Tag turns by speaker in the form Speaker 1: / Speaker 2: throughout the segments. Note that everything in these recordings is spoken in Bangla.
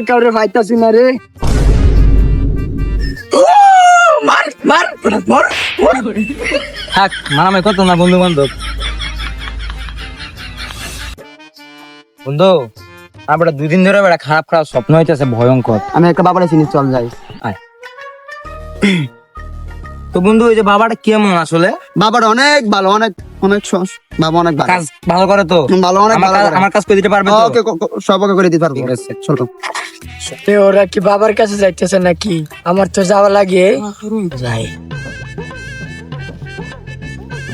Speaker 1: কাউরে পাইতাছি না রে। মার মার মার।
Speaker 2: থাক মারামারি কত না বন্ধু বান্ধব। বন্ধু আমরা 2 দিন ধরে বেড়া খারাপ খারাপ স্বপ্ন হইতেছে ভয়ঙ্কর।
Speaker 1: আমি একটা বাবারে চিনি, চল যাই।
Speaker 2: তো বন্ধু ওই যে বাবাটা কেমন আসলে?
Speaker 1: বাবাটা অনেক ভালো, অনেক অনেক বাবা অনেক ভালো,
Speaker 2: কাজ ভালো করে তো?
Speaker 1: ভালো, অনেক ভালো করে।
Speaker 2: আমার কাজ করে দিতে পারবে তো?
Speaker 1: ওকে, সব ওকে করে দিতে পারবো।
Speaker 2: ঠিক আছে।
Speaker 1: চলো।
Speaker 3: ওরা কি বাবার কাছে যাইতেছে নাকি? আমার তো যাওয়া লাগে। যাই।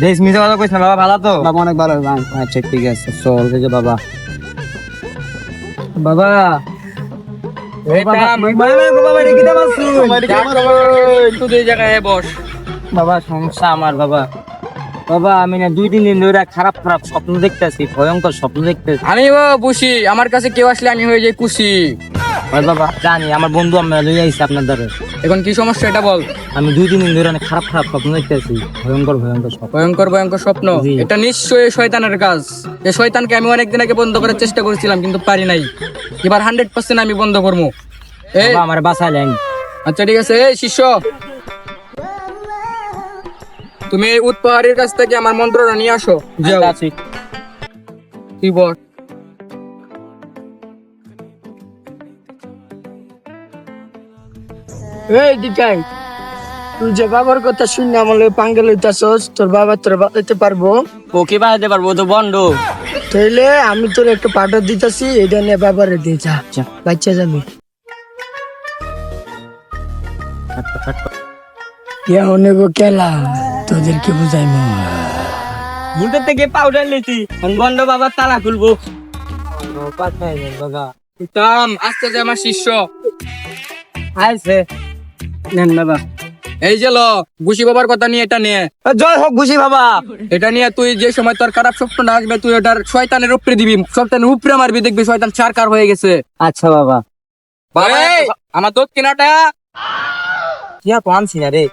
Speaker 2: দেশ মিজে কথা কইছ না, বাবা ভালো তো?
Speaker 1: বাবা অনেক ভালো।
Speaker 2: আচ্ছা ঠিক আছে চল। এই যে বাবা বাবা বাবা সমস্যা আমার বাবা। বাবা আমি না 2-3 দিন ধরে খারাপ খারাপ স্বপ্ন দেখতেছি, ভয়ঙ্কর স্বপ্ন দেখতেছি।
Speaker 4: আমি বুঝি আমার কাছে কেউ আসলে আমি হয়ে যাই খুশি।
Speaker 2: বাবা জানি আমার বন্ধু আমরা লই আইছি আপনার দ্বারা।
Speaker 4: এখন কি সমস্যা এটা বল।
Speaker 2: আমি 2-3 দিন ধরে অনেক খারাপ খারাপ স্বপ্ন দেখতেছি, ভয়ঙ্কর ভয়ঙ্কর স্বপ্ন।
Speaker 4: ভয়ঙ্কর ভয়ঙ্কর স্বপ্ন?
Speaker 2: জি।
Speaker 4: এটা নিশ্চয়ই শয়তানের কাজ। এই শয়তানকে আমি অনেকদিন আগে বন্ধ করার চেষ্টা করেছিলাম কিন্তু পারি নাই। এবার 100% আমি বন্ধ করবো। এই
Speaker 2: বাবা আমার বাঁচাইলেন।
Speaker 4: আচ্ছা ঠিক আছে। এই শিষ্য, তুমি এই উট পাহাড়ির কাছ থেকে আমার মন্ত্রটা নিয়ে আসো। যাও।
Speaker 2: আছি।
Speaker 4: তুই বল।
Speaker 3: এই দিকাই, তুই যে বাবার কথা শুনে আমার পাঙ্গে লইতাছস, তোর বাবা তোর বাঁচাইতে পারবো?
Speaker 2: ও কি বাঁচাইতে পারবো? তো বন্ধ।
Speaker 3: তাইলে আমি তোর একটা পাউডার দিতেছি, এটা নিয়ে বাবারে দিয়ে যা। বাচ্চা যাবি। অনেক খেলা তোদেরকে বুঝাইবো।
Speaker 2: মুন্ডের থেকে পাউডার লিছি, বন্ধ বাবা তালা খুলবো। পাঠাইলেন বাবা।
Speaker 4: থাম, আস্তে যা আমার শিষ্য।
Speaker 2: আইছে নেন বাবা।
Speaker 4: এই যে লো, গুশি বাবার কথা নিয়ে এটা নিয়ে।
Speaker 2: জয় হোক খুশি বাবা।
Speaker 4: এটা নিয়ে তুই যে সময় তোর খারাপ স্বপ্নটা আসবে তুই ওটার শয়তানের উপরে দিবি, শয়তানের উপরে মারবি, দেখবি শয়তান ছারকার হয়ে গেছে।
Speaker 2: আচ্ছা বাবা।
Speaker 4: এই, আমার দক্ষিণাটা
Speaker 2: কি আর আনছি না রে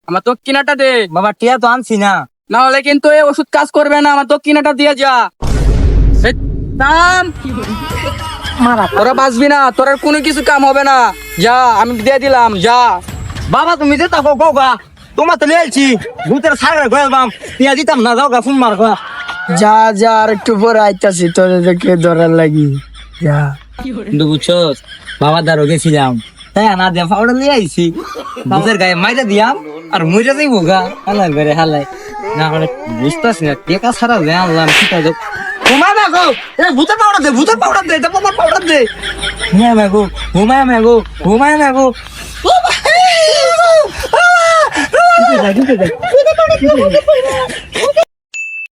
Speaker 4: আমার দক্ষিণাটা দে।
Speaker 2: বাবা, টিয়া তো আনছি না।
Speaker 4: না হলে কিন্তু এই ওষুধ কাজ করবে না। আমার দক্ষিণাটা দিয়ে যা। এই, থাম। তোরা বাঁচবি না, তোর আর কোনো কিছু কাম হবে না। যা, আমি দিয়ে দিলাম, যা।
Speaker 2: বাবা তুমি যে তাকো গা, তোমার তো লেলছি ভূতের সাগরে গেলাম, টিয়া দিতাম না, যাও গা ফোন মার গা।
Speaker 3: যা যা, আর একটু পরে আইতাছি তোদেরকে ধরার লাগি। যা।
Speaker 2: কিন্তু বুঝছস বাবা দ্বারও গেছিলাম, তাই না দিয়া পাউডার নিয়ে আইছি, ভূতের গায়ে মাইরা দিয়াম আর মইরা যাইবো গা। হালাই বেড়ে হালাই না হলে বুঝতেছি না টেকা ছাড়া যে আনলাম কিটা দো। ঘুমায় না গো, ভূতের পাউডার দে, ভূতের পাউডার দে, তোমার পাউডার দে। ঘুমায় না গো, ঘুমায় না গো, ঘুমায় না গো।